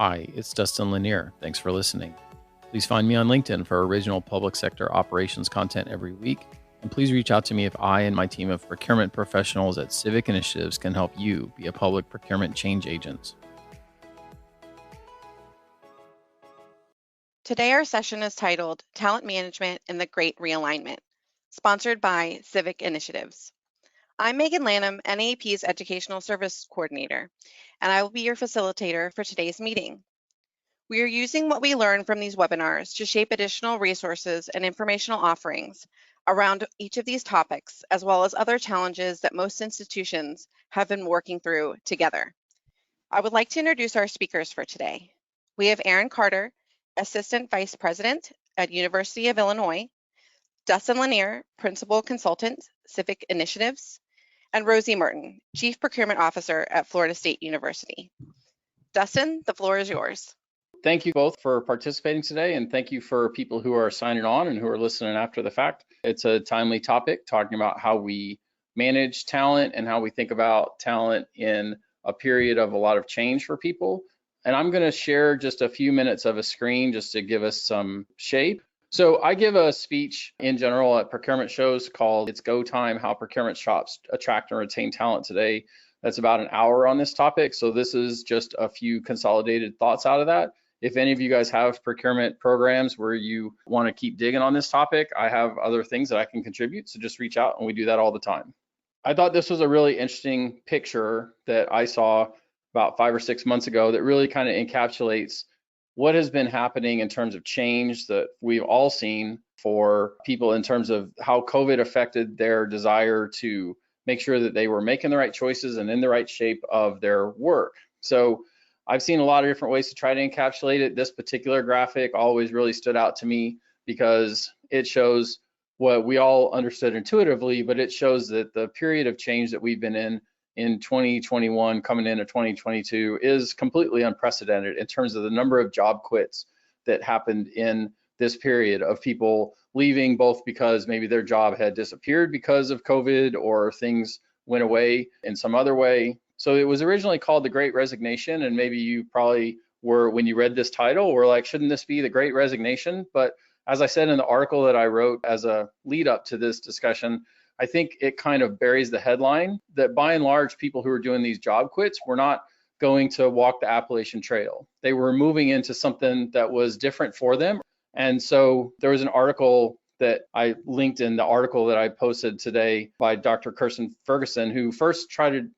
Hi, it's Dustin Lanier. Thanks for listening. Please find me on LinkedIn for original public sector operations content every week. And please reach out to me if I and my team of procurement professionals at Civic Initiatives can help you be a public procurement change agent. Today, our session is titled Talent Management in the Great Realignment, sponsored by Civic Initiatives. I'm Megan Lanham, NAEP's Educational Service Coordinator, and I will be your facilitator for today's meeting. We are using what we learn from these webinars to shape additional resources and informational offerings around each of these topics, as well as other challenges that most institutions have been working through together. I would like to introduce our speakers for today. We have Aaron Carter, Assistant Vice President at University of Illinois, Dustin Lanier, Principal Consultant, Civic Initiatives, and Rosey Murton, Chief Procurement Officer at Florida State University. Dustin, the floor is yours. Thank you both for participating today, and thank you for people who are signing on and who are listening after the fact. It's a timely topic, talking about how we manage talent and how we think about talent in a period of a lot of change for people. And I'm going to share just a few minutes of a screen just to give us some shape. So I give a speech in general at procurement shows called It's Go Time, How Procurement Shops Attract and Retain Talent Today. That's about an hour on this topic. So this is just a few consolidated thoughts out of that. If any of you guys have procurement programs where you want to keep digging on this topic, I have other things that I can contribute. So just reach out, and we do that all the time. I thought this was a really interesting picture that I saw about 5 or 6 months ago that really kind of encapsulates what has been happening in terms of change that we've all seen for people in terms of how COVID affected their desire to make sure that they were making the right choices and in the right shape of their work. So I've seen a lot of different ways to try to encapsulate it. This particular graphic always really stood out to me because it shows what we all understood intuitively, but it shows that the period of change that we've been in 2021 coming into 2022 is completely unprecedented in terms of the number of job quits that happened in this period of people leaving, both because maybe their job had disappeared because of COVID or things went away in some other way. So it was originally called the Great Resignation, and maybe you probably were, when you read this title, were like, shouldn't this be the Great Resignation? But as I said in the article that I wrote as a lead up to this discussion, I think it kind of buries the headline that by and large, people who are doing these job quits were not going to walk the Appalachian Trail. They were moving into something that was different for them. And so there was an article that I linked in the article that I posted today by Dr. Kirsten Ferguson, who first started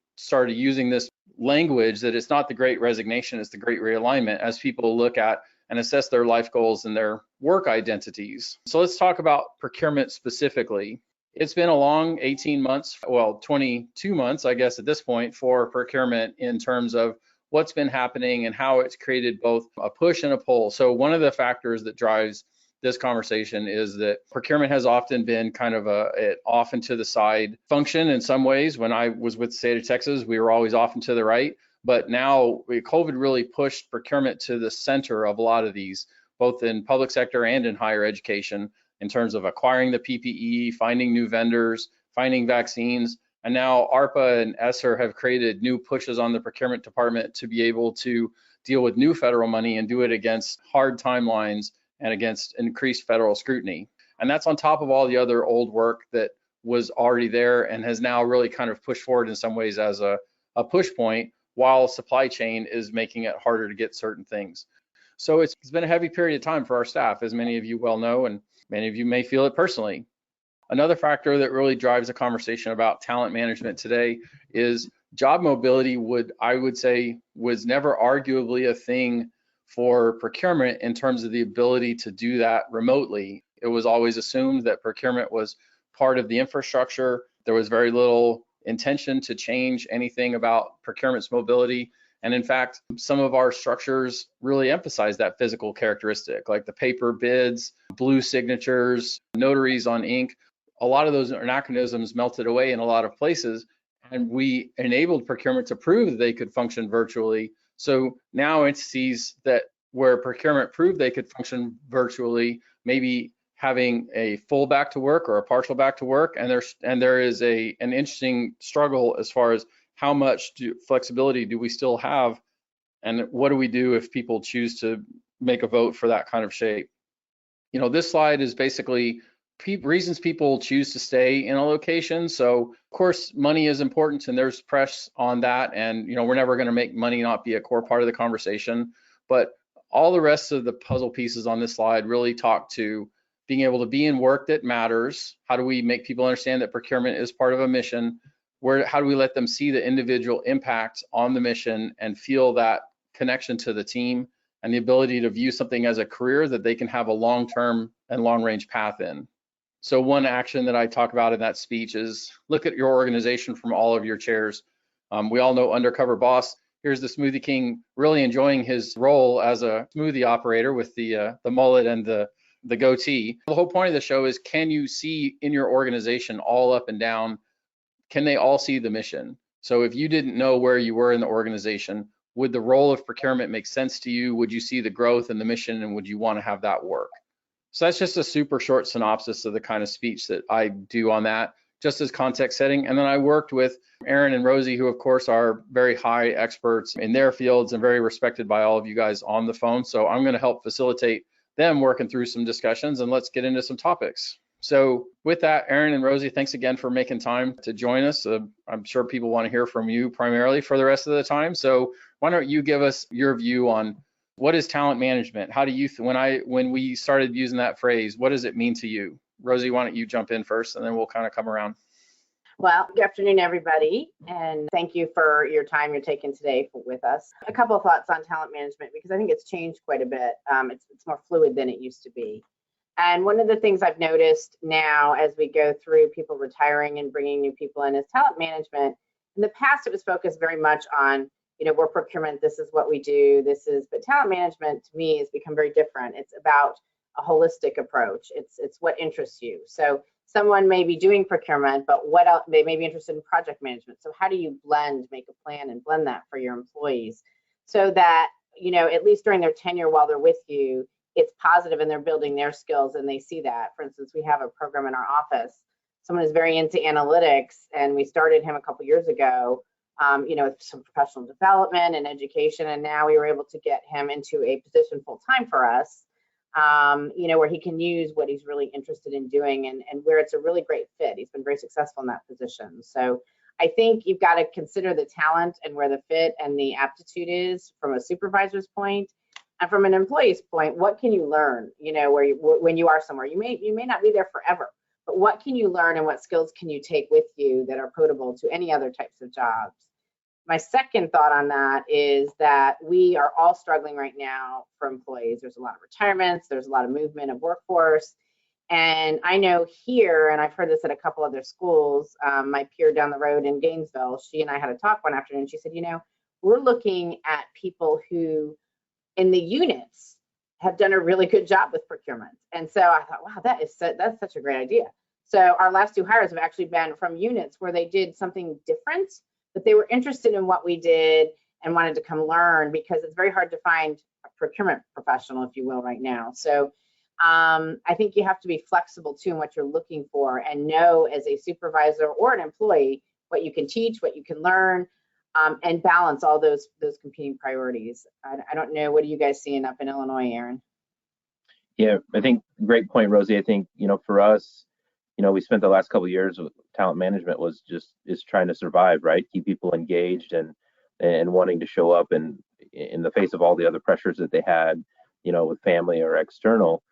using this language that it's not the Great Resignation, it's the Great Realignment, as people look at and assess their life goals and their work identities. So let's talk about procurement specifically. It's been a long 18 months, well, 22 months, I guess, at this point for procurement in terms of what's been happening and how it's created both a push and a pull. So one of the factors that drives this conversation is that procurement has often been kind of an off and to the side function in some ways. When I was with the state of Texas, we were always off and to the right. But now COVID really pushed procurement to the center of a lot of these, both in public sector and in higher education, in terms of acquiring the PPE, finding new vendors, finding vaccines. And now ARPA and ESSER have created new pushes on the procurement department to be able to deal with new federal money and do it against hard timelines and against increased federal scrutiny. And that's on top of all the other old work that was already there and has now really kind of pushed forward in some ways as a push point, while supply chain is making it harder to get certain things. So it's been a heavy period of time for our staff, as many of you well know, and many of you may feel it personally. Another factor that really drives the conversation about talent management today is job mobility I would say was never arguably a thing for procurement in terms of the ability to do that remotely. It was always assumed that procurement was part of the infrastructure. There was very little intention to change anything about procurement's mobility. And in fact, some of our structures really emphasize that physical characteristic, like the paper bids, blue signatures, notaries on ink. A lot of those anachronisms melted away in a lot of places, and we enabled procurement to prove that they could function virtually. So now entities that where procurement proved they could function virtually, maybe having a full back to work or a partial back to work, and there is an interesting struggle as far as how much flexibility do we still have And what do we do if people choose to make a vote for that kind of shape? This slide is basically reasons people choose to stay in a location. So of course, money is important and there's press on that. And, we're never going to make money not be a core part of the conversation. But all the rest of the puzzle pieces on this slide really talk to being able to be in work that matters. How do we make people understand that procurement is part of a mission? How do we let them see the individual impact on the mission and feel that connection to the team and the ability to view something as a career that they can have a long-term and long-range path in? So one action that I talk about in that speech is look at your organization from all of your chairs. We all know Undercover Boss. Here's the Smoothie King really enjoying his role as a smoothie operator with the mullet and the goatee. The whole point of the show is, can you see in your organization all up and down, can they all see the mission? So if you didn't know where you were in the organization, would the role of procurement make sense to you? Would you see the growth and the mission, and would you want to have that work? So that's just a super short synopsis of the kind of speech that I do on that, just as context setting. And then I worked with Aaron and Rosey, who of course are very high experts in their fields and very respected by all of you guys on the phone. So I'm going to help facilitate them working through some discussions, and let's get into some topics. So with that, Aaron and Rosey, thanks again for making time to join us. I'm sure people want to hear from you primarily for the rest of the time. So why don't you give us your view on what is talent management? How do you, when we started using that phrase, what does it mean to you? Rosey, why don't you jump in first, and then we'll kind of come around. Well, good afternoon, everybody, and thank you for your time you're taking today with us. A couple of thoughts on talent management, because I think it's changed quite a bit. It's more fluid than it used to be. And one of the things I've noticed now as we go through people retiring and bringing new people in is talent management. In the past, it was focused very much on, we're procurement, this is what we do, but talent management to me has become very different. It's about a holistic approach. It's what interests you. So someone may be doing procurement, but what else? They may be interested in project management. So how do you make a plan and blend that for your employees so that, at least during their tenure while they're with you, it's positive and they're building their skills and they see that. For instance, we have a program in our office. Someone is very into analytics, and we started him a couple years ago, with some professional development and education, and now we were able to get him into a position full-time for us, where he can use what he's really interested in doing and where it's a really great fit. He's been very successful in that position. So I think you've got to consider the talent and where the fit and the aptitude is from a supervisor's point. And from an employee's point, what can you learn, when you are somewhere? You may not be there forever, but what can you learn and what skills can you take with you that are portable to any other types of jobs? My second thought on that is that we are all struggling right now for employees. There's a lot of retirements, there's a lot of movement of workforce. And I know here, and I've heard this at a couple other schools, my peer down the road in Gainesville, she and I had a talk one afternoon. She said, we're looking at people who in the units have done a really good job with procurement. And so I thought, wow, that's such a great idea. So our last two hires have actually been from units where they did something different, but they were interested in what we did and wanted to come learn, because it's very hard to find a procurement professional, if you will, right now. So I think you have to be flexible too in what you're looking for, and know as a supervisor or an employee what you can teach, what you can learn, and balance all those competing priorities. I don't know, what are you guys seeing up in Illinois, Aaron? Yeah, I think great point, Rosey. I think, for us, we spent the last couple of years with talent management is trying to survive, right? Keep people engaged and wanting to show up, and in the face of all the other pressures that they had, with family or external.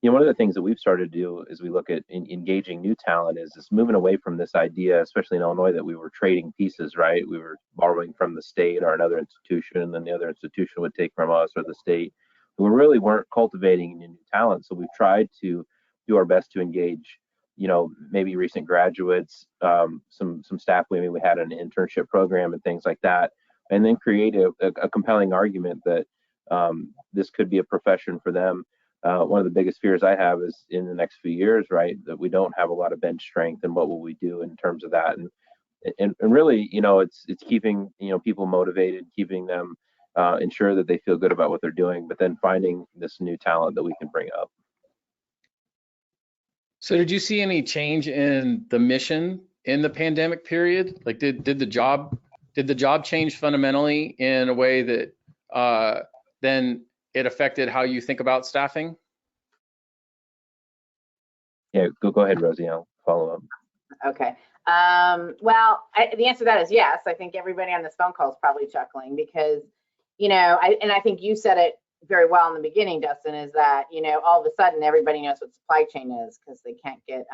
One of the things that we've started to do as we look at engaging new talent is moving away from this idea, especially in Illinois, that we were trading pieces, right? We were borrowing from the state or another institution, and then the other institution would take from us or the state. We really weren't cultivating new talent. So we've tried to do our best to engage, maybe recent graduates, some staff. We had an internship program and things like that, and then create a compelling argument that this could be a profession for them. One of the biggest fears I have is in the next few years, right, that we don't have a lot of bench strength, and what will we do in terms of that? And really, it's keeping, people motivated, keeping them, ensure that they feel good about what they're doing, but then finding this new talent that we can bring up. So did you see any change in the mission in the pandemic period? Like did the job change fundamentally in a way that then it affected how you think about staffing? Yeah, go ahead, Rosey. I'll follow up. Okay. Well, the answer to that is yes. I think everybody on this phone call is probably chuckling because, I think you said it very well in the beginning, Dustin, is that, all of a sudden everybody knows what supply chain is because they can't get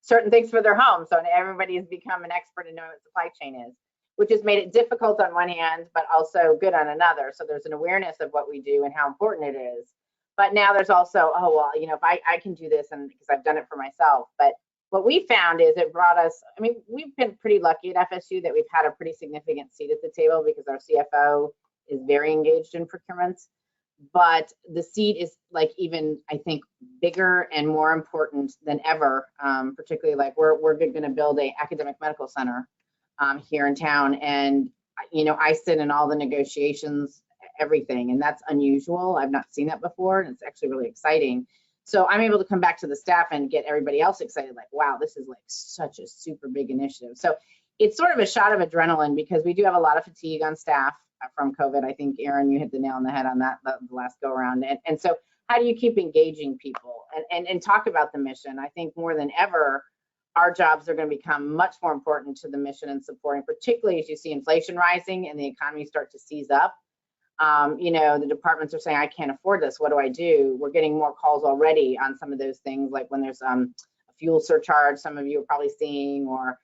certain things for their home. So everybody has become an expert in knowing what supply chain is, which has made it difficult on one hand, but also good on another. So there's an awareness of what we do and how important it is. But now there's also, oh, well, if I can do this, and because I've done it for myself. But what we found is it brought us, we've been pretty lucky at FSU that we've had a pretty significant seat at the table because our CFO is very engaged in procurements. But the seat is like even, I think, bigger and more important than ever, particularly like we're going to build a academic medical center here in town. And, I sit in all the negotiations, everything, and that's unusual. I've not seen that before, and it's actually really exciting. So I'm able to come back to the staff and get everybody else excited, like, wow, this is like such a super big initiative. So it's sort of a shot of adrenaline because we do have a lot of fatigue on staff from COVID. I think, Aaron, you hit the nail on the head on that the last go around. And so how do you keep engaging people and talk about the mission? I think more than ever, our jobs are going to become much more important to the mission and supporting, particularly as you see inflation rising and the economy start to seize up. The departments are saying, I can't afford this. What do I do? We're getting more calls already on some of those things, like when there's a fuel surcharge, some of you are probably seeing, or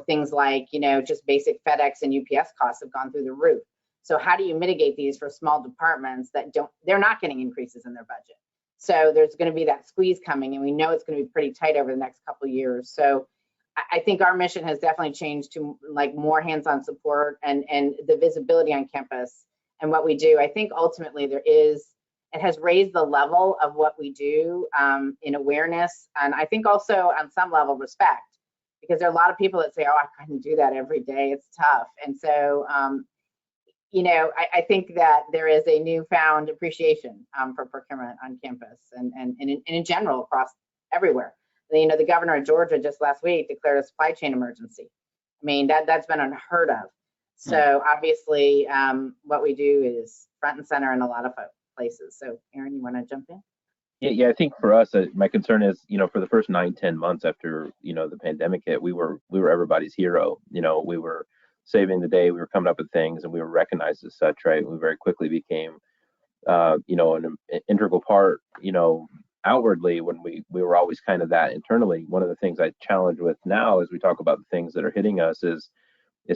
things like, just basic FedEx and UPS costs have gone through the roof. So how do you mitigate these for small departments that they're not getting increases in their budget? So there's going to be that squeeze coming, and we know it's going to be pretty tight over the next couple of years. So I think our mission has definitely changed to like more hands-on support and the visibility on campus and what we do. I think ultimately it has raised the level of what we do in awareness, and I think also on some level respect, because there are a lot of people that say, oh, I couldn't do that every day, it's tough. And so I think that there is a newfound appreciation for procurement on campus and in general across everywhere. The governor of Georgia just last week declared a supply chain emergency. That's been unheard of. So obviously what we do is front and center in a lot of places. So Aaron, you want to jump in? Yeah, I think for us, my concern is, for the first 9-10 months after, the pandemic hit, we were everybody's hero. We were saving the day, we were coming up with things, and we were recognized as such, right? We very quickly became, an integral part, outwardly, when we were always kind of that internally. One of the things I challenge with now as we talk about the things that are hitting us is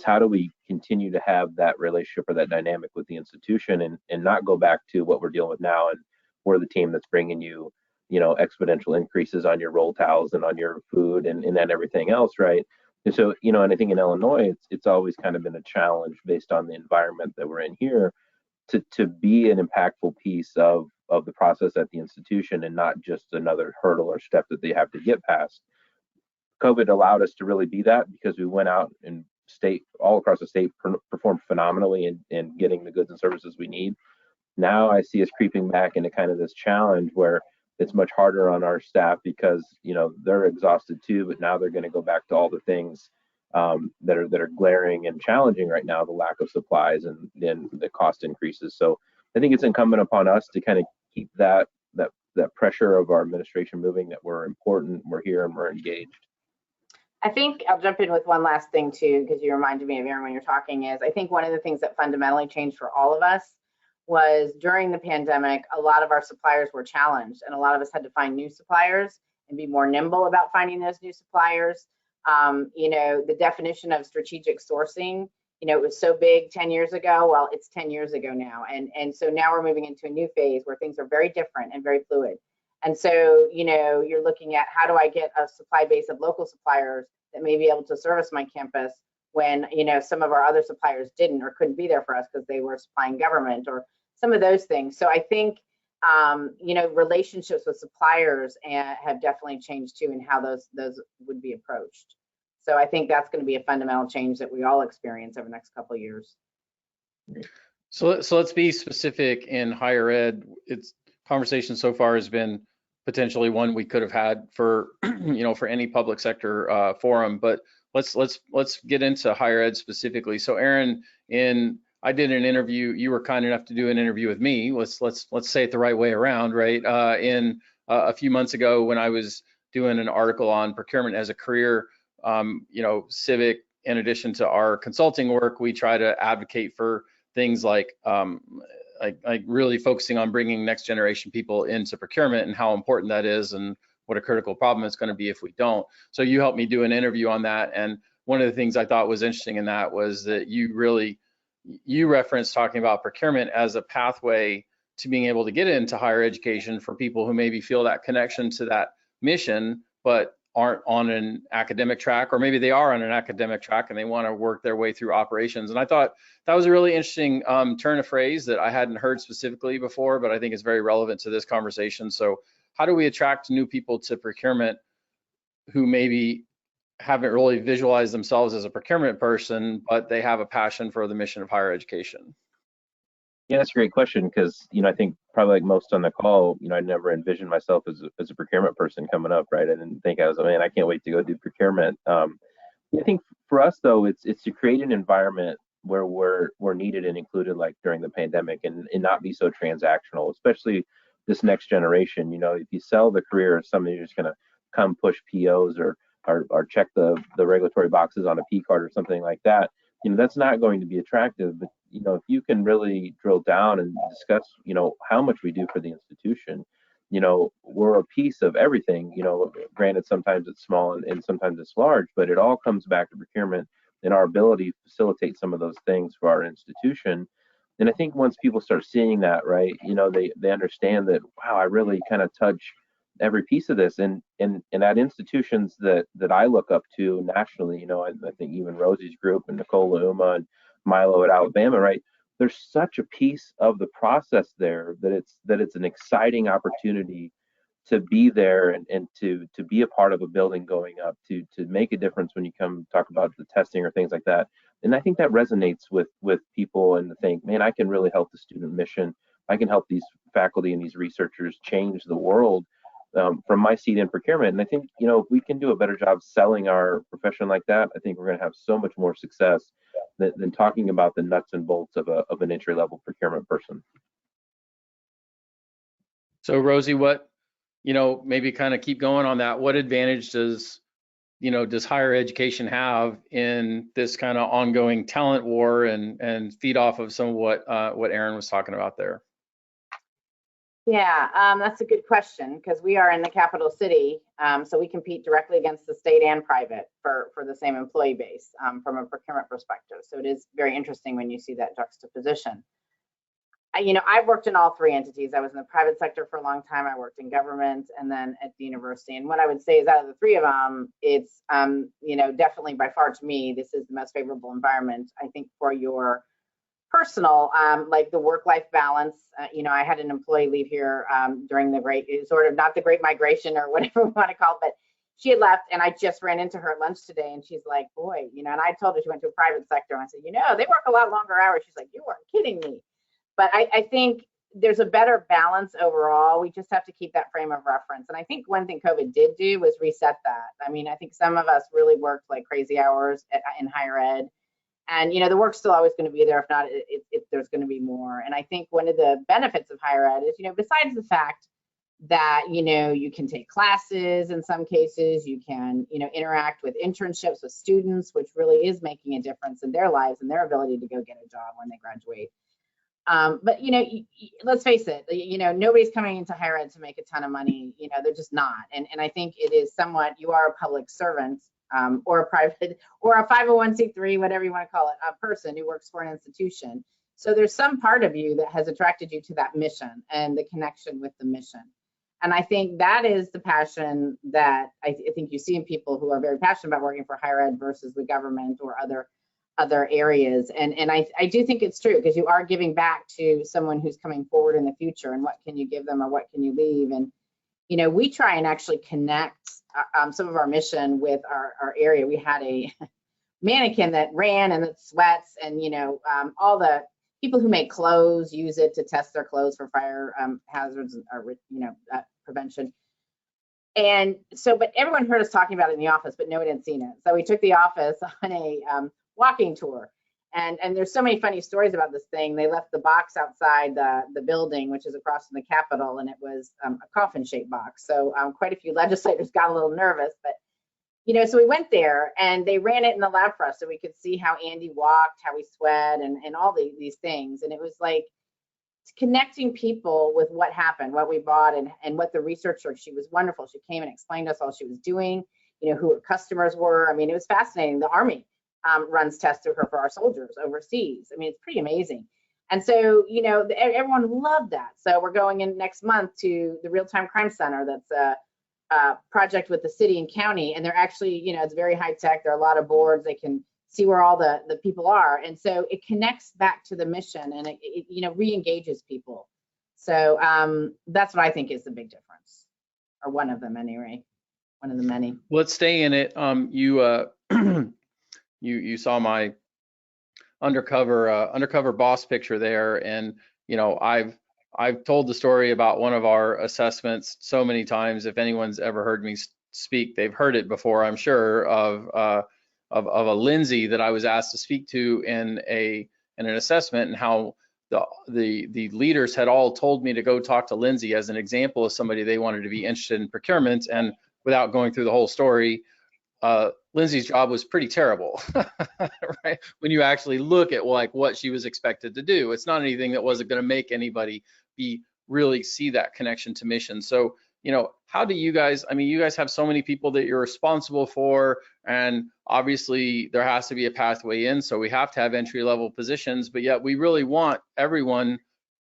how do we continue to have that relationship or that dynamic with the institution and not go back to what we're dealing with now, and we're the team that's bringing you, exponential increases on your roll towels and on your food and then everything else, right? And so, and I think in Illinois, it's always kind of been a challenge based on the environment that we're in here to be an impactful piece of the process at the institution and not just another hurdle or step that they have to get past. COVID allowed us to really be that because we went out and all across the state performed phenomenally in getting the goods and services we need. Now I see us creeping back into kind of this challenge where it's much harder on our staff because they're exhausted too, but now they're going to go back to all the things that are glaring and challenging right now, the lack of supplies and then the cost increases. So I think it's incumbent upon us to kind of keep that pressure of our administration moving, that we're important, we're here, and we're engaged. I think I'll jump in with one last thing too, because you reminded me of Aaron when you're talking, is I think one of the things that fundamentally changed for all of us was during the pandemic, a lot of our suppliers were challenged, and a lot of us had to find new suppliers and be more nimble about finding those new suppliers. The definition of strategic sourcing, it was so big 10 years ago. Well, it's 10 years ago now. And so now we're moving into a new phase where things are very different and very fluid. And so, you're looking at how do I get a supply base of local suppliers that may be able to service my campus when, some of our other suppliers didn't or couldn't be there for us because they were supplying government or some of those things. So I think, relationships with suppliers have definitely changed too, and how those would be approached. So I think that's going to be a fundamental change that we all experience over the next couple of years. So let's be specific in higher ed. It's conversation so far has been potentially one we could have had for for any public sector forum, but let's get into higher ed specifically. So Aaron, in I did an interview. You were kind enough to do an interview with me. Let's say it the right way around, right? In a few months ago, when I was doing an article on procurement as a career, Civic, in addition to our consulting work, we try to advocate for things like really focusing on bringing next generation people into procurement and how important that is and what a critical problem it's going to be if we don't. So you helped me do an interview on that. And one of the things I thought was interesting in that was that you referenced talking about procurement as a pathway to being able to get into higher education for people who maybe feel that connection to that mission, but aren't on an academic track, or maybe they are on an academic track and they want to work their way through operations. And I thought that was a really interesting turn of phrase that I hadn't heard specifically before, but I think it's very relevant to this conversation. So how do we attract new people to procurement who maybe haven't really visualized themselves as a procurement person, but they have a passion for the mission of higher education? Yeah, that's a great question, because I think probably like most on the call, I never envisioned myself as a procurement person coming up, right? I didn't think I was, man, I can't wait to go do procurement. I think for us though, it's to create an environment where we're needed and included, like during the pandemic, and not be so transactional, especially this next generation. If you sell the career as somebody who's just going to come push POs or check the regulatory boxes on a P card or something like that, that's not going to be attractive. But if you can really drill down and discuss how much we do for the institution, we're a piece of everything. Granted, sometimes it's small and sometimes it's large, but it all comes back to procurement and our ability to facilitate some of those things for our institution. And I think once people start seeing that, right, they understand that, wow, I really kind of touch every piece of this. And at institutions that I look up to nationally, I think even Rosey's group and Nicole Uma and Milo at Alabama, right, there's such a piece of the process there that it's an exciting opportunity to be there and to be a part of a building going up, to make a difference when you come talk about the testing or things like that. And I think that resonates with people, and to think, man, I can really help the student mission. I can help these faculty and these researchers change the world from my seat in procurement. And I think, if we can do a better job selling our profession like that, I think we're going to have so much more success than talking about the nuts and bolts of an entry level procurement person. So Rosey, what, maybe kind of keep going on that. What advantage does higher education have in this kind of ongoing talent war and feed off of some of what Aaron was talking about there? Yeah, that's a good question, because we are in the capital city, so we compete directly against the state and private for the same employee base from a procurement perspective. So it is very interesting when you see that juxtaposition. I've worked in all three entities. I was in the private sector for a long time. I worked in government and then at the university. And what I would say is, out of the three of them, it's definitely by far, to me, this is the most favorable environment, I think, for your personal, like the work-life balance. I had an employee leave here during the not the great migration or whatever we want to call it, but she had left, and I just ran into her at lunch today, and she's like, boy, and I told her she went to a private sector, and I said, they work a lot longer hours. She's like, you weren't kidding me. But I think there's a better balance overall. We just have to keep that frame of reference. And I think one thing COVID did do was reset that. I think some of us really worked like crazy hours in higher ed. And, the work's still always going to be there. If not, there's going to be more. And I think one of the benefits of higher ed is, besides the fact that, you can take classes in some cases, you can, interact with internships with students, which really is making a difference in their lives and their ability to go get a job when they graduate. But, let's face it, nobody's coming into higher ed to make a ton of money. They're just not. And I think it is somewhat, you are a public servant. Or a private, or a 501c3, whatever you want to call it, a person who works for an institution. So there's some part of you that has attracted you to that mission and the connection with the mission. And I think that is the passion that I think you see in people who are very passionate about working for higher ed versus the government or other areas. And I do think it's true, because you are giving back to someone who's coming forward in the future, and what can you give them or what can you leave? And we try and actually connect some of our mission with our area. We had a mannequin that ran and that sweats, and all the people who make clothes use it to test their clothes for fire hazards or prevention. And so, but everyone heard us talking about it in the office, but no one had seen it. So we took the office on a walking tour, And there's so many funny stories about this thing. They left the box outside the building, which is across from the Capitol, and it was a coffin-shaped box. So quite a few legislators got a little nervous, but so we went there and they ran it in the lab for us so we could see how Andy walked, how he sweat, and all these things. And it was like connecting people with what happened, what we bought, and what the researcher, she was wonderful. She came and explained to us all she was doing, who her customers were. I mean, it was fascinating. The Army runs tests through her for our soldiers overseas. I mean, it's pretty amazing. And so, everyone loved that. So we're going in next month to the Real-Time Crime Center. That's a project with the city and county, and they're actually, it's very high tech. There are a lot of boards. They can see where all the people are, and so it connects back to the mission, and it re-engages people. So that's what I think is the big difference, or one of them anyway, one of the many. Let's stay in it. You saw my undercover boss picture there, and I've told the story about one of our assessments so many times. If anyone's ever heard me speak, they've heard it before, I'm sure, of a Lindsay that I was asked to speak to in an assessment, and how the leaders had all told me to go talk to Lindsay as an example of somebody they wanted to be interested in procurement. And without going through the whole story, Lindsay's job was pretty terrible, right? When you actually look at what she was expected to do, it's not anything that wasn't going to make anybody really see that connection to mission. So, how do you guys, you guys have so many people that you're responsible for, and obviously there has to be a pathway in, so we have to have entry-level positions, but yet we really want everyone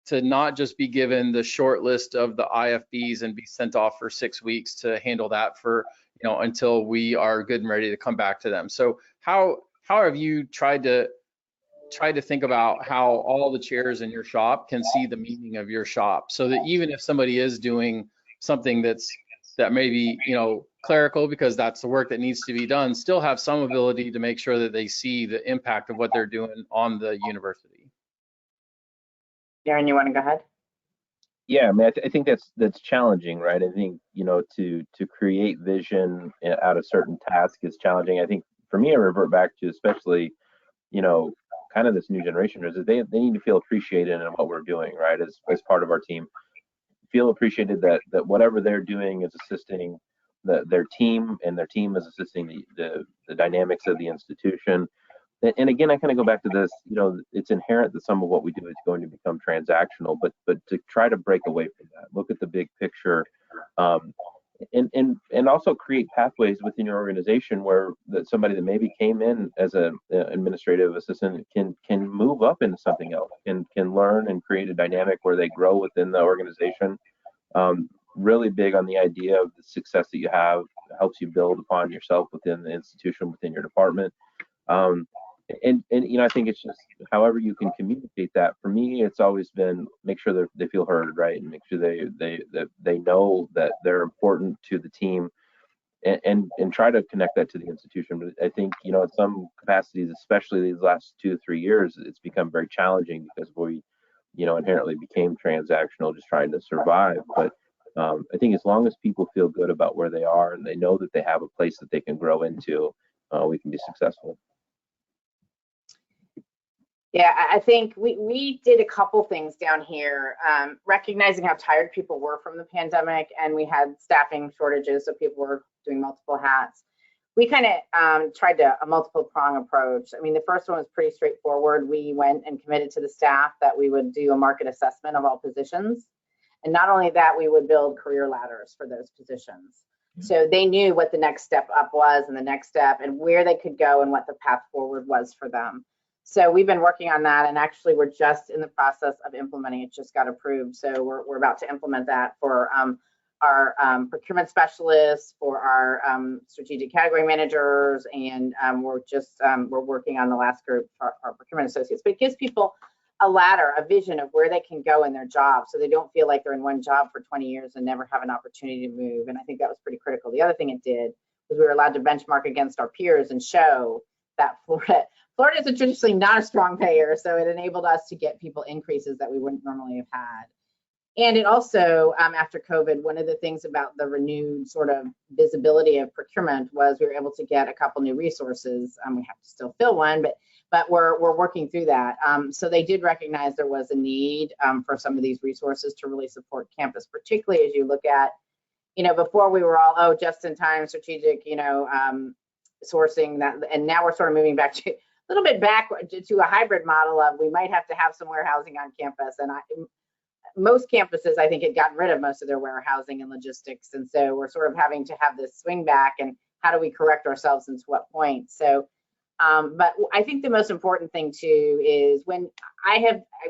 to not just be given the short list of the IFBs and be sent off for 6 weeks to handle that for, until we are good and ready to come back to them. So how have you tried to think about how all the chairs in your shop can see the meaning of your shop, so that even if somebody is doing something that may be, clerical, because that's the work that needs to be done, still have some ability to make sure that they see the impact of what they're doing on the university? Darren, you want to go ahead? Yeah, I think that's challenging, right? I think, to create vision out of certain task is challenging. I think for me, I revert back to especially, kind of this new generation is that they need to feel appreciated in what we're doing, right? As part of our team, feel appreciated that whatever they're doing is assisting their team, and their team is assisting the dynamics of the institution. And again, I kind of go back to this, it's inherent that some of what we do is going to become transactional, but to try to break away from that, look at the big picture, and also create pathways within your organization where somebody that maybe came in as an administrative assistant can move up into something else, and can learn and create a dynamic where they grow within the organization. Really big on the idea of the success that you have helps you build upon yourself within the institution, within your department. And I think it's just however you can communicate that. For me, it's always been make sure that they feel heard, right, and make sure they know that they're important to the team, and try to connect that to the institution. But I think in some capacities, especially these last 2 or 3 years, it's become very challenging because we inherently became transactional, just trying to survive. But I think as long as people feel good about where they are and they know that they have a place that they can grow into, we can be successful. Yeah, I think we did a couple things down here, recognizing how tired people were from the pandemic, and we had staffing shortages, so people were doing multiple hats. We kind of tried a multiple prong approach. The first one was pretty straightforward. We went and committed to the staff that we would do a market assessment of all positions. And not only that, we would build career ladders for those positions. So they knew what the next step up was, and the next step, and where they could go, and what the path forward was for them. So we've been working on that, and actually we're just in the process of implementing it. Just got approved, so we're about to implement that for our procurement specialists, for our strategic category managers, and we're working on the last group for our procurement associates. But it gives people a ladder, a vision of where they can go in their job, so they don't feel like they're in one job for 20 years and never have an opportunity to move. And I think that was pretty critical. The other thing it did was we were allowed to benchmark against our peers and show that Florida is traditionally not a strong payer, so it enabled us to get people increases that we wouldn't normally have had. And it also, after COVID, one of the things about the renewed sort of visibility of procurement was we were able to get a couple new resources. We have to still fill one, but we're working through that. So they did recognize there was a need for some of these resources to really support campus, particularly as you look at, before we were all, just in time, strategic, sourcing that, and now we're sort of moving back to a little bit back to a hybrid model of we might have to have some warehousing on campus. And most campuses, I think, had gotten rid of most of their warehousing and logistics. And so we're sort of having to have this swing back, and how do we correct ourselves and to what point? So, but I think the most important thing too is when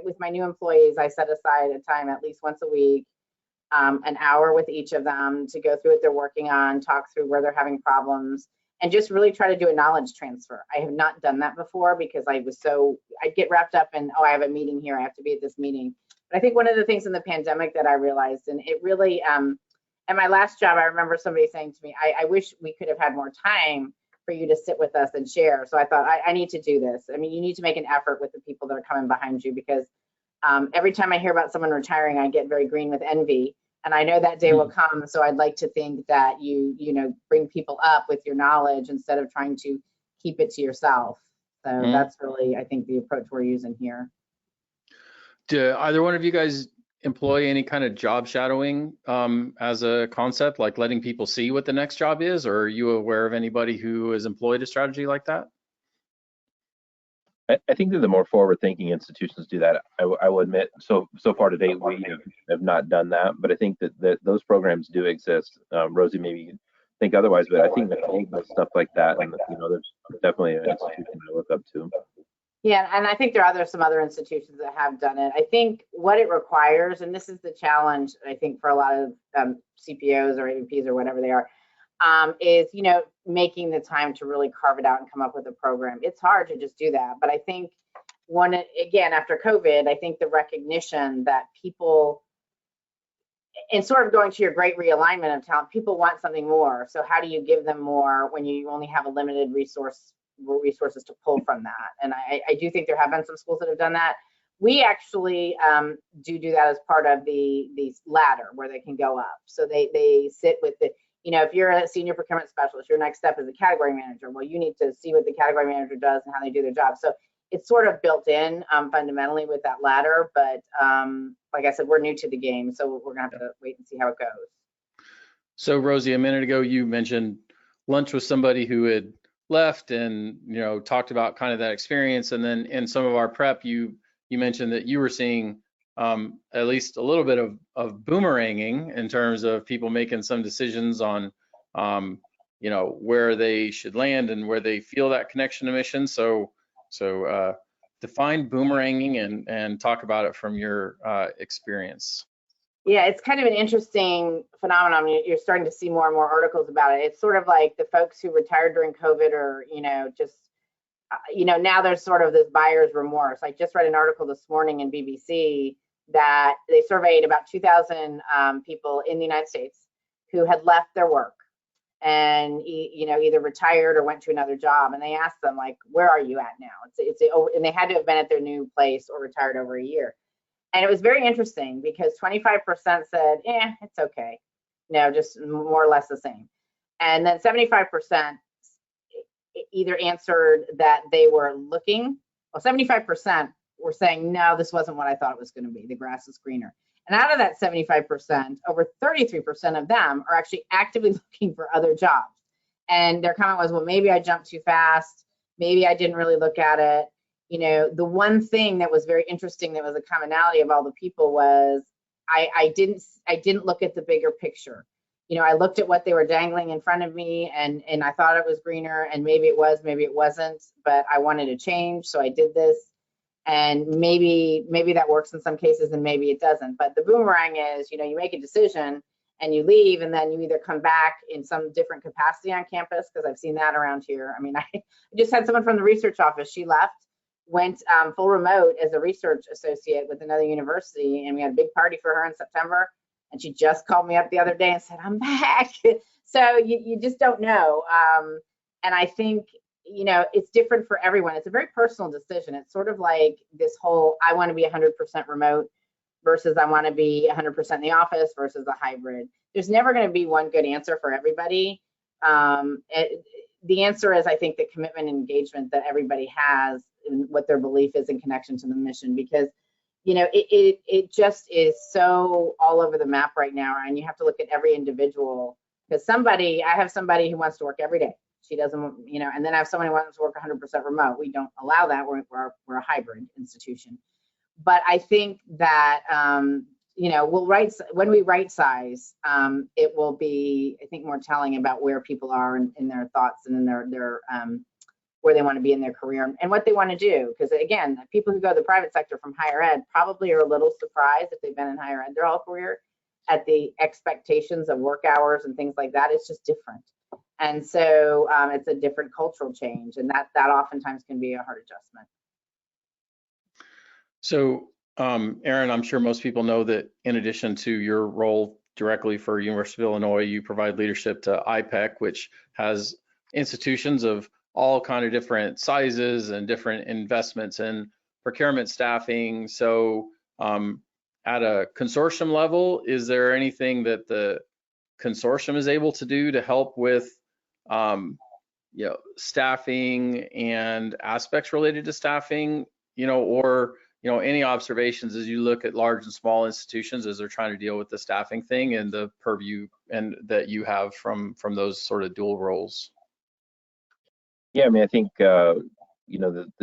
with my new employees, I set aside a time at least once a week, an hour with each of them to go through what they're working on, talk through where they're having problems, and just really try to do a knowledge transfer. I have not done that before because I'd get wrapped up in, I have a meeting here, I have to be at this meeting. But I think one of the things in the pandemic that I realized, and it really, at my last job, I remember somebody saying to me, I wish we could have had more time for you to sit with us and share. So I thought, I need to do this. I mean, you need to make an effort with the people that are coming behind you, because every time I hear about someone retiring, I get very green with envy. And I know that day will come. So I'd like to think that you bring people up with your knowledge instead of trying to keep it to yourself. So that's really, I think, the approach we're using here. Do either one of you guys employ any kind of job shadowing as a concept, like letting people see what the next job is? Or are you aware of anybody who has employed a strategy like that? I think that the more forward-thinking institutions do that. I will admit, so far to date, we have not done that, but I think that those programs do exist. Rosey, maybe you think otherwise, but I think that stuff like that, and there's definitely an institution I look up to. Yeah, and I think there are some other institutions that have done it. I think what it requires, and this is the challenge, I think, for a lot of CPOs or AVPs or whatever they are, is, making the time to really carve it out and come up with a program. It's hard to just do that. But I think again, after COVID, I think the recognition that people, and sort of going to your great realignment of talent, people want something more. So how do you give them more when you only have a limited resources to pull from that? And I do think there have been some schools that have done that. We actually do that as part of the ladder where they can go up. So they sit with the, if you're a senior procurement specialist, your next step is a category manager. Well, you need to see what the category manager does and how they do their job. So it's sort of built in fundamentally with that ladder. But like I said, we're new to the game, so we're gonna have to wait and see how it goes. So Rosey, a minute ago, you mentioned lunch with somebody who had left and, talked about kind of that experience. And then in some of our prep, you mentioned that you were seeing at least a little bit of boomeranging in terms of people making some decisions on, where they should land and where they feel that connection to mission. So define boomeranging and talk about it from your experience. Yeah, it's kind of an interesting phenomenon. You're starting to see more and more articles about it. It's sort of like the folks who retired during COVID, or now there's sort of this buyer's remorse. I just read an article this morning in BBC that they surveyed about 2,000 people in the United States who had left their work and either retired or went to another job, and they asked them, like, where are you at now? And they had to have been at their new place or retired over a year. And it was very interesting because 25% said, it's okay. Just more or less the same. And then 75% either answered that they were looking, 75% were saying, no, this wasn't what I thought it was going to be. The grass is greener. And out of that 75%, over 33% of them are actually actively looking for other jobs. And their comment was, well, maybe I jumped too fast. Maybe I didn't really look at it. The one thing that was very interesting that was a commonality of all the people was I didn't look at the bigger picture. I looked at what they were dangling in front of me, and I thought it was greener, and maybe it was, maybe it wasn't, but I wanted to change, so I did this. And maybe that works in some cases and maybe it doesn't. But the boomerang is, you make a decision and you leave, and then you either come back in some different capacity on campus, because I've seen that around here. I mean, I just had someone from the research office. She left, went full remote as a research associate with another university, and we had a big party for her in September. And she just called me up the other day and said, I'm back. So you just don't know. And I think, it's different for everyone. It's a very personal decision. It's sort of like this whole, I want to be 100% remote versus I want to be 100% in the office versus a hybrid. There's never going to be one good answer for everybody. The answer is, I think, the commitment and engagement that everybody has in what their belief is in connection to the mission, because it just is so all over the map right now, and you have to look at every individual. Because I have somebody who wants to work every day. She doesn't, and then I have someone who wants to work 100% remote. We don't allow that. We're a hybrid institution. But I think that when we right size, it will be, I think, more telling about where people are in their thoughts and in their where they want to be in their career and what they want to do. Because again, people who go to the private sector from higher ed probably are a little surprised if they've been in higher ed their whole career at the expectations of work hours and things like that. It's just different. And so it's a different cultural change, and that oftentimes can be a hard adjustment. So, Erin, I'm sure most people know that in addition to your role directly for University of Illinois, you provide leadership to IPEC, which has institutions of all kind of different sizes and different investments in procurement staffing. So at a consortium level, is there anything that the consortium is able to do to help with staffing and aspects related to staffing, or any observations as you look at large and small institutions as they're trying to deal with the staffing thing and the purview and that you have from those sort of dual roles? Yeah, I mean, I think the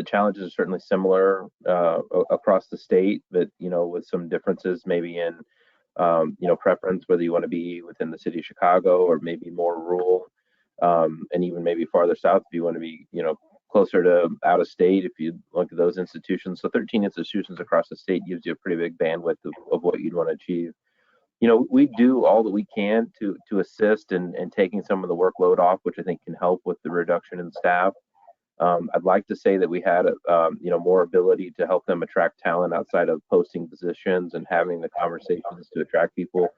challenges are certainly similar across the state, but with some differences maybe in preference, whether you want to be within the city of Chicago or maybe more rural, and even maybe farther south if you want to be closer to out of state. If you look at those institutions, so 13 institutions across the state gives you a pretty big bandwidth of what you'd want to achieve. We do all that we can to assist in taking some of the workload off, which I think can help with the reduction in staff. I'd like to say that we had more ability to help them attract talent outside of posting positions and having the conversations to attract people.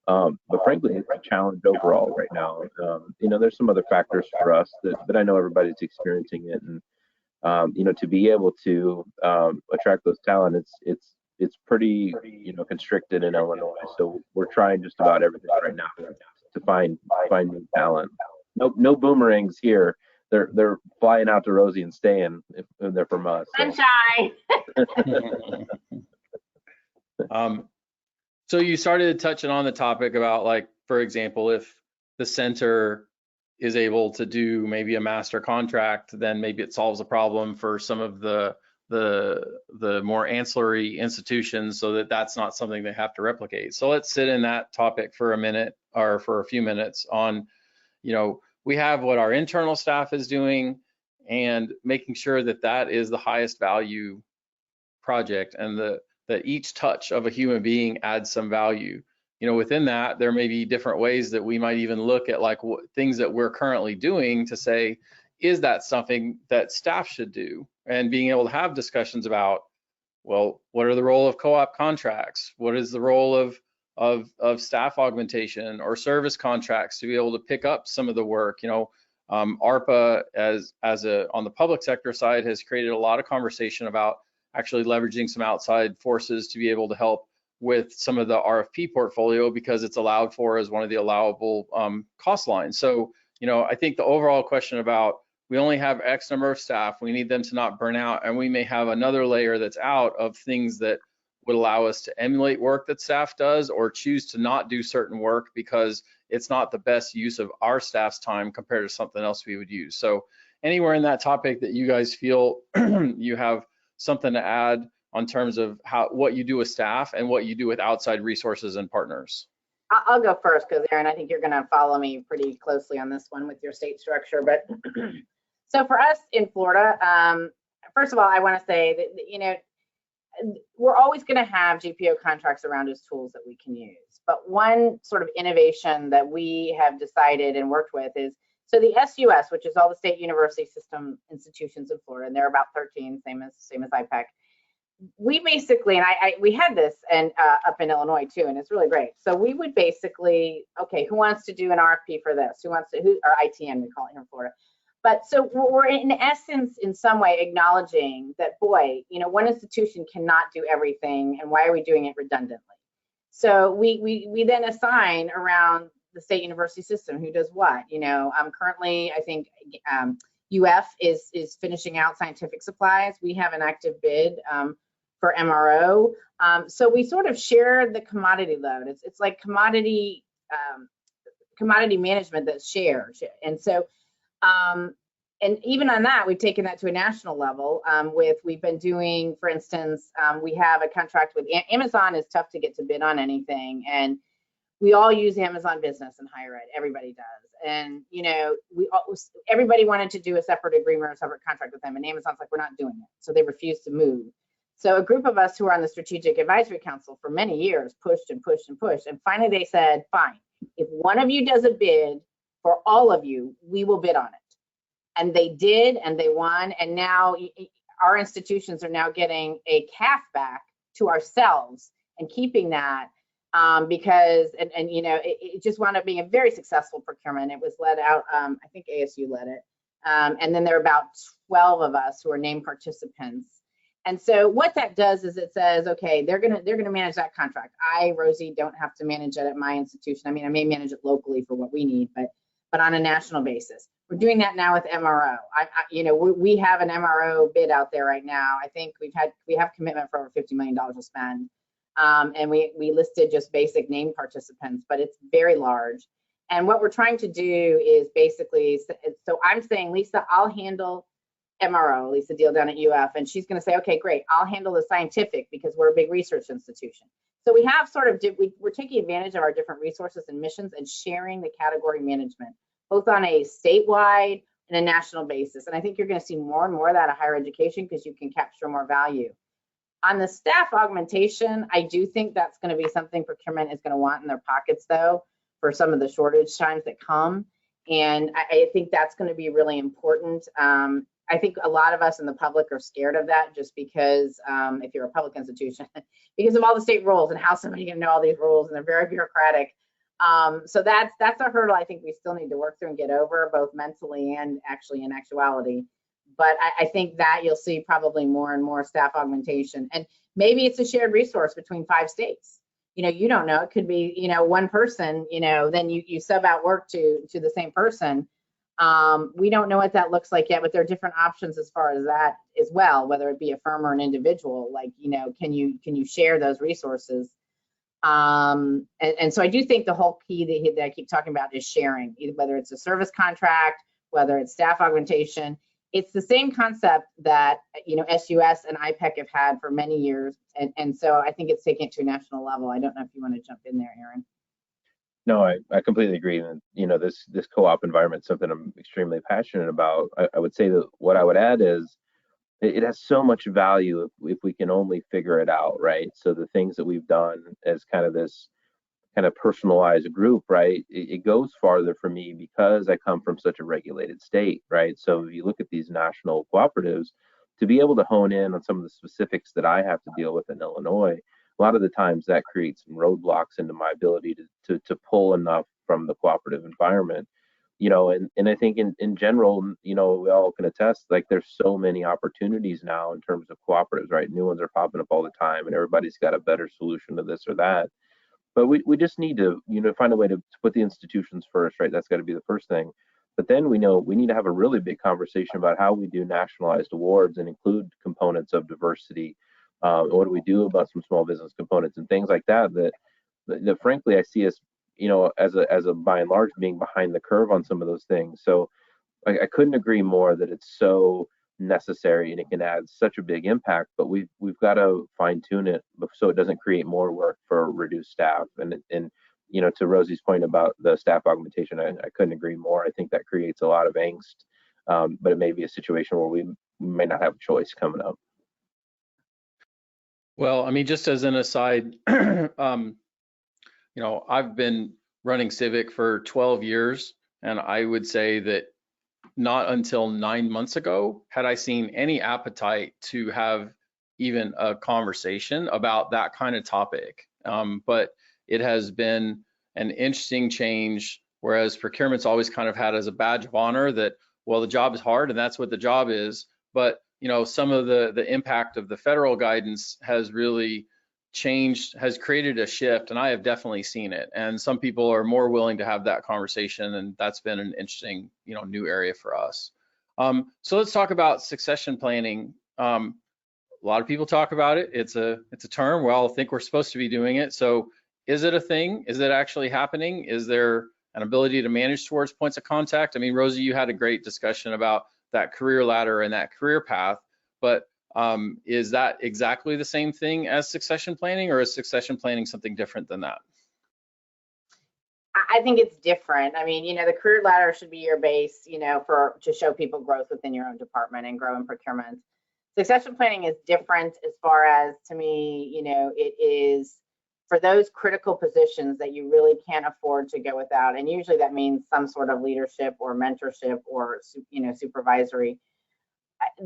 But frankly, it's a challenge overall right now. There's some other factors for us that I know everybody's experiencing it, and to be able to attract those talent, it's pretty constricted in Illinois. So we're trying just about everything right now to find new talent. No boomerangs here. They're flying out to Rosey and staying if they're from us. Sunshine. So you started touching on the topic about, like, for example, if the center is able to do maybe a master contract, then maybe it solves a problem for some of the more ancillary institutions, so that's not something they have to replicate. So let's sit in that topic for a minute, or for a few minutes, on we have what our internal staff is doing and making sure that is the highest value project, and that each touch of a human being adds some value. Within that, there may be different ways that we might even look at, like, things that we're currently doing to say, is that something that staff should do? And being able to have discussions about, well, what are the role of co-op contracts? What is the role of staff augmentation or service contracts to be able to pick up some of the work? ARPA on the public sector side has created a lot of conversation about actually leveraging some outside forces to be able to help with some of the RFP portfolio, because it's allowed for as one of the allowable cost lines. So, I think the overall question about, we only have X number of staff, we need them to not burn out, and we may have another layer that's out of things that would allow us to emulate work that staff does, or choose to not do certain work because it's not the best use of our staff's time compared to something else we would use. So anywhere in that topic that you guys feel you have something to add on terms of what you do with staff and what you do with outside resources and partners? I'll go first, because Erin, I think you're going to follow me pretty closely on this one with your state structure. But so for us in Florida, first of all, I want to say that we're always going to have GPO contracts around as tools that we can use. But one sort of innovation that we have decided and worked with is, so the SUS, which is all the state university system institutions in Florida, and there are about 13, same as IPEC. We basically, and we had this and up in Illinois too, and it's really great. So we would basically, okay, who wants to do an RFP for this? Or ITN, we call it here in Florida. But so we're in essence, in some way, acknowledging that, boy, one institution cannot do everything, and why are we doing it redundantly? So we then assign around the state university system who does what. Currently, I think UF is finishing out scientific supplies. We have an active bid for MRO. So we sort of share the commodity load. It's like commodity management that's shared. And so, and even on that, we've taken that to a national level we've been doing, for instance, we have a contract with Amazon. Is tough to get to bid on anything. And we all use Amazon Business in higher ed. Everybody does. And, everybody wanted to do a separate agreement or a separate contract with them. And Amazon's like, we're not doing it. So they refused to move. So a group of us who are on the Strategic Advisory Council for many years pushed and pushed and pushed. And finally they said, fine, if one of you does a bid for all of you, we will bid on it. And they did, and they won. And now our institutions are now getting a CAF back to ourselves and keeping that because, it just wound up being a very successful procurement. It was led out, I think ASU led it. And then there are about 12 of us who are named participants. And so what that does is it says, okay, they're gonna manage that contract. I, Rosey, don't have to manage it at my institution. I mean, I may manage it locally for what we need, but on a national basis. We're doing that now with MRO. We have an MRO bid out there right now. I think we have commitment for over $50 million to spend. And we listed just basic name participants, but it's very large. And what we're trying to do is basically, so I'm saying, Lisa, I'll handle MRO, Lisa Deal down at UF, and she's going to say, okay, great, I'll handle the scientific because we're a big research institution. So we have sort of, we're taking advantage of our different resources and missions and sharing the category management, both on a statewide and a national basis. And I think you're going to see more and more of that at higher education because you can capture more value. On the staff augmentation, I do think that's going to be something procurement is going to want in their pockets, though, for some of the shortage times that come. And I think that's going to be really important. I think a lot of us in the public are scared of that just because if you're a public institution, because of all the state rules and how somebody can know all these rules, and they're very bureaucratic. So that's a hurdle I think we still need to work through and get over, both mentally and actually in actuality. But I think that you'll see probably more and more staff augmentation. And maybe it's a shared resource between 5 states. You don't know. It could be, one person, then you sub out work to the same person. We don't know what that looks like yet, but there are different options as far as that as well, whether it be a firm or an individual. Like, can you share those resources? And so I do think the whole key that I keep talking about is sharing, whether it's a service contract, whether it's staff augmentation. It's the same concept that SUS and IPEC have had for many years, and so I think it's taking it to a national level. I don't know if you want to jump in there, Aaron. No, I completely agree. And this co-op environment is something I'm extremely passionate about. I would say that what I would add is it has so much value if we can only figure it out, right? So the things that we've done as kind of this kind of personalized group, right? It goes farther for me because I come from such a regulated state, right? So if you look at these national cooperatives, to be able to hone in on some of the specifics that I have to deal with in Illinois, a lot of the times that creates some roadblocks into my ability to pull enough from the cooperative environment. And I think in general, we all can attest, like there's so many opportunities now in terms of cooperatives, right? New ones are popping up all the time and everybody's got a better solution to this or that. But we just need to, find a way to put the institutions first, right? That's got to be the first thing. But then we know we need to have a really big conversation about how we do nationalized awards and include components of diversity. What do we do about some small business components and things like that? That frankly I see us, as a by and large being behind the curve on some of those things. So I couldn't agree more that it's so necessary and it can add such a big impact, but we've got to fine tune it so it doesn't create more work for reduced staff. And to Rosey's point about the staff augmentation, I couldn't agree more. I think that creates a lot of angst, but it may be a situation where we may not have a choice coming up. Well, I mean, just as an aside, I've been running Civic for 12 years, and I would say that not until 9 months ago had I seen any appetite to have even a conversation about that kind of topic. But it has been an interesting change, whereas procurement's always kind of had as a badge of honor that well, the job is hard and that's what the job is. But, you know, some of the impact of the federal guidance has really changed, has created a shift, and I have definitely seen it. And some people are more willing to have that conversation, and that's been an interesting, you know, new area for us. So let's talk about succession planning. A lot of people talk about it. It's a term. We all think we're supposed to be doing it. So is it a thing? Is it actually happening? Is there an ability to manage towards points of contact? I mean, Rosey, you had a great discussion about that career ladder and that career path, but is that exactly the same thing as succession planning, or is succession planning something different than that? I think it's different. I mean, you know, the career ladder should be your base, you know, to show people growth within your own department and grow in procurement. Succession planning is different as far as, to me, you know, it is for those critical positions that you really can't afford to go without. And usually that means some sort of leadership or mentorship or, you know, supervisory.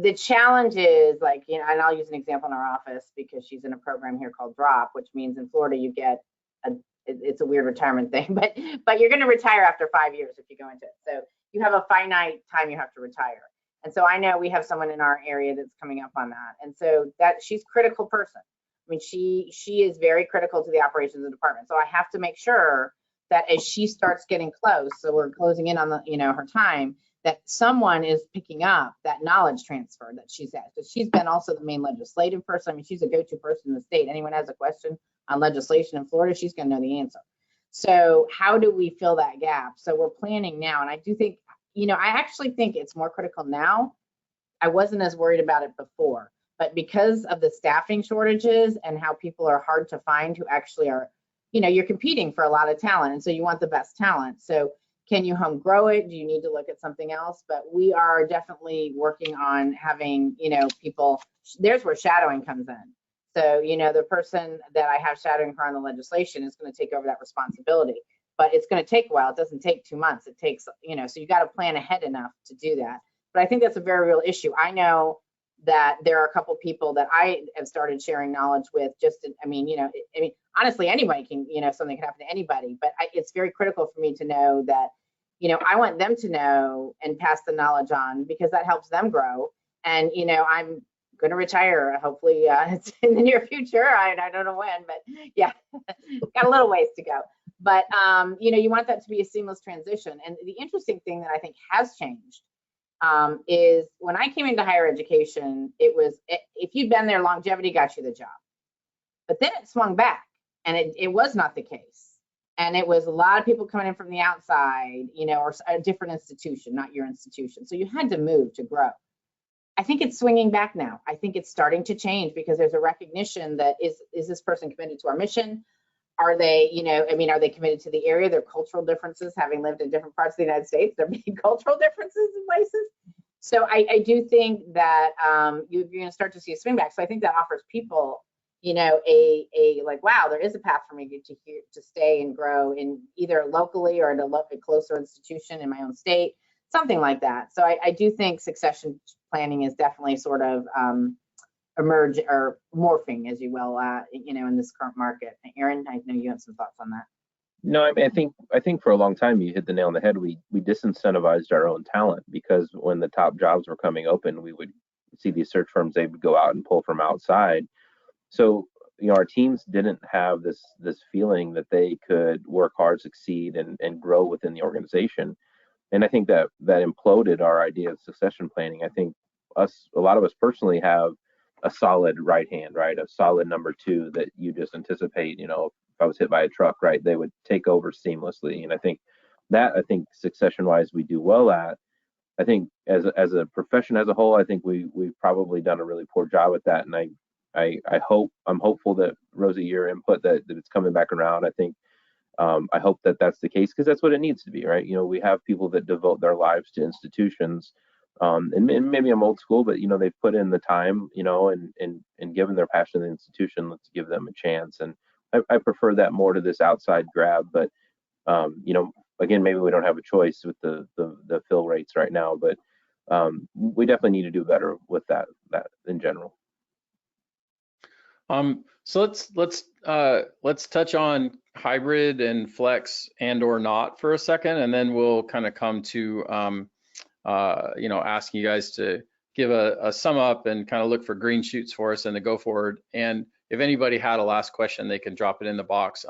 The challenge is, like, you know, and I'll use an example in our office because she's in a program here called DROP, which means in Florida you get it's a weird retirement thing, but you're going to retire after 5 years if you go into it. So you have a finite time you have to retire. And so I know we have someone in our area that's coming up on that. And so that she's a critical person. I mean, she is very critical to the operations of the department. So I have to make sure that as she starts getting close, so we're closing in on the, you know, her time, that someone is picking up that knowledge transfer that she's at. Because she's been also the main legislative person. I mean, she's a go-to person in the state. Anyone has a question on legislation in Florida, she's going to know the answer. So how do we fill that gap? So we're planning now. And I do think, you know, I actually think it's more critical now. I wasn't as worried about it before, but because of the staffing shortages and how people are hard to find who actually are, you know, you're competing for a lot of talent. And so you want the best talent. So can you home grow it? Do you need to look at something else? But we are definitely working on having, you know, people, there's where shadowing comes in. So, you know, the person that I have shadowing her on the legislation is going to take over that responsibility, but it's going to take a while. It doesn't take 2 months. It takes, you know, so you got to plan ahead enough to do that. But I think that's a very real issue. I know that there are a couple people that I have started sharing knowledge with. Just, I mean, you know, I mean, honestly, anybody can, you know, something can happen to anybody, but it's very critical for me to know that, you know, I want them to know and pass the knowledge on because that helps them grow. And, you know, I'm going to retire, hopefully it's in the near future. I don't know when, but yeah, got a little ways to go. But, you know, you want that to be a seamless transition. And the interesting thing that I think has changed is when I came into higher education, it was, if you'd been there, longevity got you the job. But then it swung back and it was not the case. And it was a lot of people coming in from the outside, you know, or a different institution, not your institution. So you had to move to grow. I think it's swinging back now. I think it's starting to change because there's a recognition that is this person committed to our mission? Are they, you know, I mean, are they committed to the area? Their cultural differences, having lived in different parts of the United States, there may be cultural differences in places. So I do think that you're going to start to see a swing back. So I think that offers people, you know, a like, wow, there is a path for me to stay and grow in either locally or at a closer institution in my own state, something like that. So I do think succession planning is definitely sort of emerge or morphing, as you will, you know, in this current market. Aaron, I know you have some thoughts on that. No, I mean, I think for a long time you hit the nail on the head. We disincentivized our own talent because when the top jobs were coming open, we would see these search firms, they would go out and pull from outside. So, you know, our teams didn't have this feeling that they could work hard, succeed, and grow within the organization. And I think that imploded our idea of succession planning. I think a lot of us personally have a solid right hand, right? A solid number two that you just anticipate, you know, if I was hit by a truck, right, they would take over seamlessly. And I think succession wise, we do well at. I think as a profession as a whole, I think we've probably done a really poor job at that. And I'm hopeful that, Rosey, your input that it's coming back around. I think I hope that that's the case because that's what it needs to be, right? You know, we have people that devote their lives to institutions, and maybe I'm old school, but you know, they've put in the time, you know, and given their passion to the institution. Let's give them a chance, and I prefer that more to this outside grab. But you know, again, maybe we don't have a choice with the fill rates right now, but we definitely need to do better with that in general. So let's touch on hybrid and flex and or not for a second, and then we'll kind of come to asking you guys to give a sum up and kind of look for green shoots for us and to go forward. And if anybody had a last question, they can drop it in the box.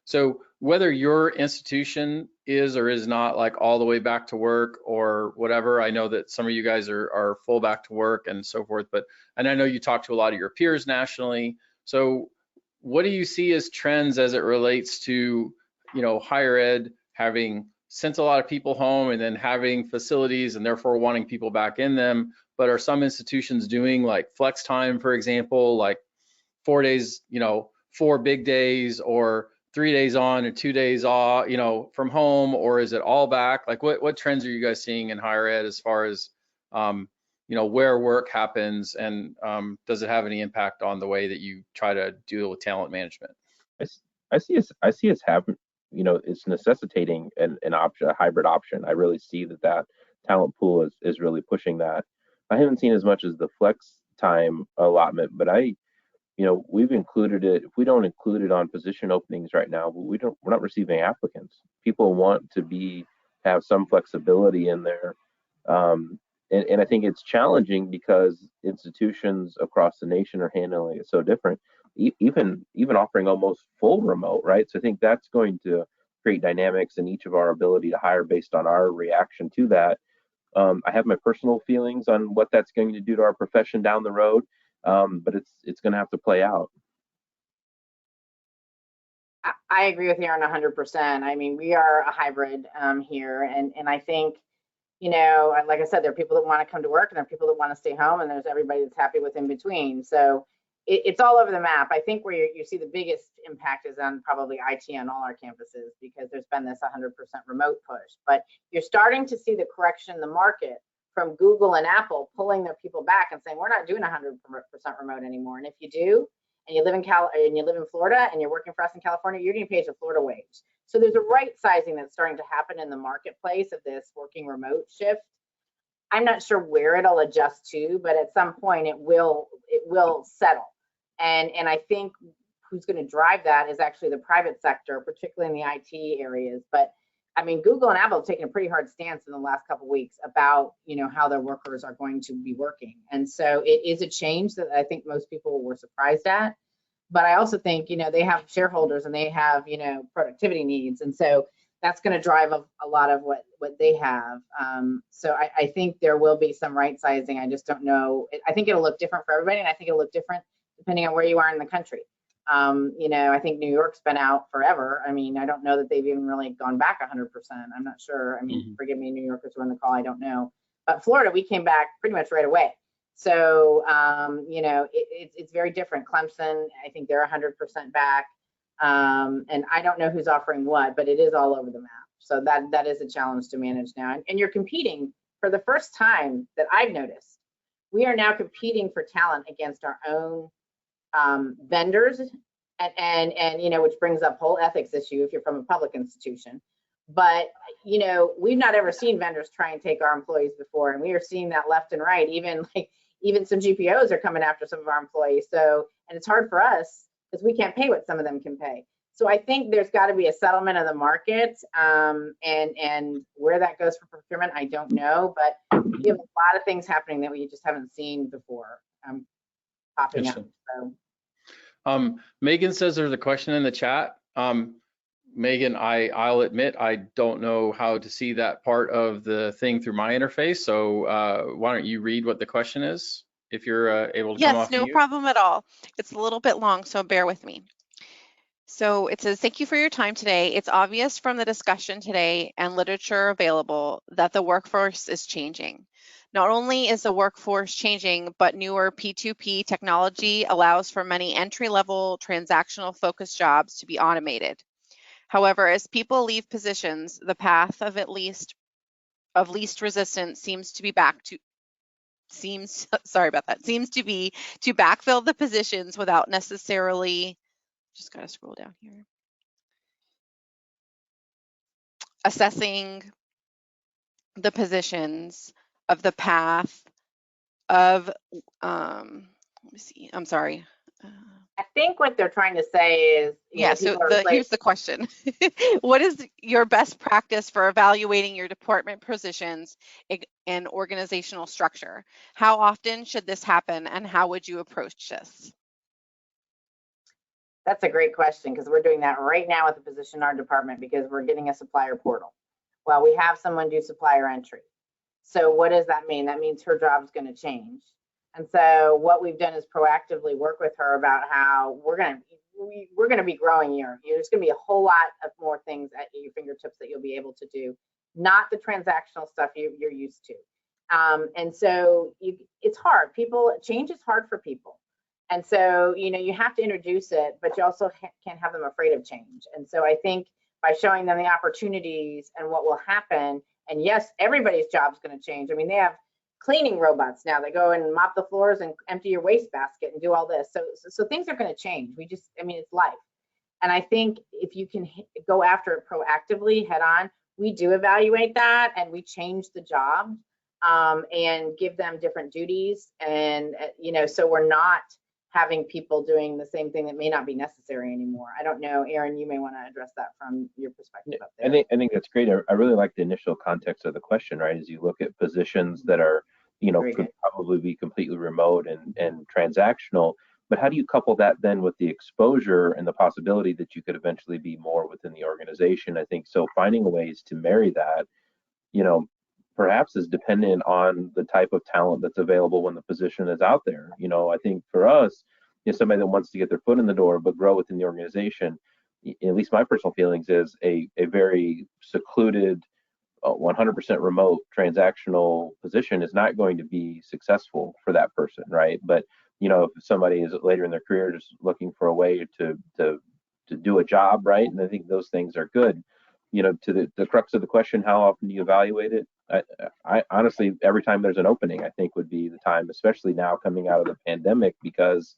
So whether your institution is or is not like all the way back to work or whatever, I know that some of you guys are full back to work and so forth, and I know you talk to a lot of your peers nationally. So what do you see as trends as it relates to, higher ed having sent a lot of people home and then having facilities and therefore wanting people back in them? But are some institutions doing like flex time, for example, like 4 days, 4 big days, or 3 days on and 2 days off, from home, or is it all back? Like what trends are you guys seeing in higher ed as far as, where work happens, and does it have any impact on the way that you try to deal with talent management? I see us having, it's necessitating an option, a hybrid option. I really see that talent pool is really pushing that. I haven't seen as much as the flex time allotment, but we've included it. If we don't include it on position openings right now, we're not receiving applicants. People want to have some flexibility in there. And I think it's challenging because institutions across the nation are handling it so different, even offering almost full remote, right? So I think that's going to create dynamics in each of our ability to hire based on our reaction to that. I have my personal feelings on what that's going to do to our profession down the road, but it's going to have to play out. I agree with Aaron 100%. I mean, we are a hybrid here, and I think, like I said, there are people that want to come to work and there are people that want to stay home, and there's everybody that's happy with in between. So it's all over the map. I think where you see the biggest impact is on probably IT on all our campuses, because there's been this 100% remote push. But you're starting to see the correction in the market from Google and Apple pulling their people back and saying, we're not doing 100% remote anymore. And if you do, and you live in Florida and you're working for us in California, you're getting paid a Florida wage. So there's a right sizing that's starting to happen in the marketplace of this working remote shift. I'm not sure where it'll adjust to, but at some point it will settle. And I think who's going to drive that is actually the private sector, particularly in the IT areas. But I mean, Google and Apple have taken a pretty hard stance in the last couple of weeks about, how their workers are going to be working. And so it is a change that I think most people were surprised at. But I also think, they have shareholders and they have, productivity needs. And so that's going to drive a lot of what they have. So I think there will be some right sizing. I just don't know. I think it'll look different for everybody. And I think it'll look different depending on where you are in the country. I think New York's been out forever. I mean, I don't know that they've even really gone back 100%. I'm not sure. I mean, forgive me, New Yorkers who are on the call, I don't know. But Florida, we came back pretty much right away. So, it's very different. Clemson, I think they're 100% back. And I don't know who's offering what, but it is all over the map. So that is a challenge to manage now. And you're competing for the first time that I've noticed. We are now competing for talent against our own vendors, and which brings up whole ethics issue if you're from a public institution. But we've not ever seen vendors try and take our employees before, and we are seeing that left and right. Even some GPOs are coming after some of our employees. So, and it's hard for us because we can't pay what some of them can pay. So I think there's got to be a settlement of the market, and where that goes for procurement, I don't know. But we have a lot of things happening that we just haven't seen before popping up. So. Megan says there's a question in the chat. Megan, I'll admit I don't know how to see that part of the thing through my interface. So why don't you read what the question is, if you're able to come off mute? Yes, no problem at all. It's a little bit long, so bear with me. So it says, thank you for your time today. It's obvious from the discussion today and literature available that the workforce is changing. Not only is the workforce changing, but newer P2P technology allows for many entry-level transactional focused jobs to be automated. However, as people leave positions, the path of least resistance seems to be to backfill the positions without necessarily, just gotta scroll down here, assessing the positions of the path of, let me see, I'm sorry. I think what they're trying to say is, So people are here's the question. What is your best practice for evaluating your department positions and organizational structure? How often should this happen, and how would you approach this? That's a great question, because we're doing that right now with the position in our department, because we're getting a supplier portal. Well, we have someone do supplier entry. So what does that mean? That means her job's going to change. And so what we've done is proactively work with her about how we're going to be growing here. There's going to be a whole lot of more things at your fingertips that you'll be able to do, not the transactional stuff you're used to. And so it's hard. Change is hard for people. And so, you have to introduce it, but you also can't have them afraid of change. And so I think by showing them the opportunities and what will happen, and yes, everybody's job is going to change. I mean, they have cleaning robots now that go and mop the floors and empty your wastebasket and do all this. So things are going to change. It's life. And I think if you can go after it proactively head on, we do evaluate that and we change the job and give them different duties. And, so we're not having people doing the same thing that may not be necessary anymore. I don't know, Aaron, you may want to address that from your perspective up there. I think that's great. I really like the initial context of the question, right? As you look at positions that are, could probably be completely remote and transactional, but how do you couple that then with the exposure and the possibility that you could eventually be more within the organization? I think so finding ways to marry that, perhaps is dependent on the type of talent that's available when the position is out there. I think for us, somebody that wants to get their foot in the door but grow within the organization, at least my personal feelings is a very secluded, 100% remote transactional position is not going to be successful for that person, right? But if somebody is later in their career just looking for a way to do a job, right? And I think those things are good. To the crux of the question, how often do you evaluate it? I honestly, every time there's an opening, I think would be the time, especially now coming out of the pandemic, because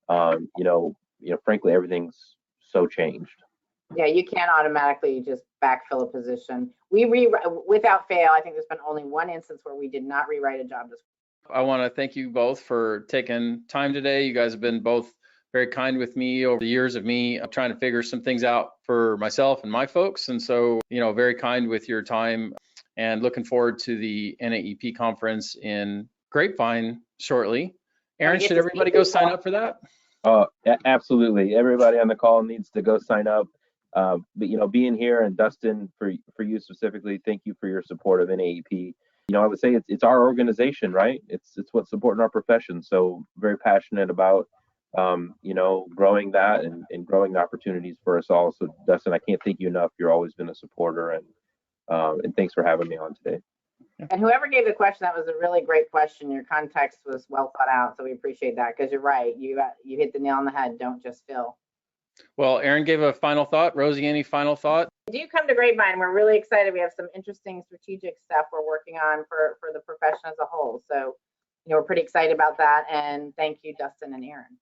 frankly, everything's so changed. Yeah, you can't automatically just backfill a position. Without fail, I think there's been only one instance where we did not rewrite a job description. I want to thank you both for taking time today. You guys have been both very kind with me over the years of me trying to figure some things out for myself and my folks. And so, very kind with your time, and looking forward to the NAEP conference in Grapevine shortly. Aaron, should everybody go sign up for that? Absolutely. Everybody on the call needs to go sign up. But being here, and Dustin, for you specifically, thank you for your support of NAEP. I would say it's our organization, right? It's what's supporting our profession. So very passionate about growing that and growing the opportunities for us all. So Dustin, I can't thank you enough. You've always been a supporter, and thanks for having me on today. And whoever gave the question, that was a really great question. Your context was well thought out, so we appreciate that, because you're right. You hit the nail on the head. Don't just fill. Well, Aaron gave a final thought. Rosey, any final thought? Do come to Grapevine. We're really excited. We have some interesting strategic stuff we're working on for the profession as a whole. So, we're pretty excited about that. And thank you, Dustin and Aaron.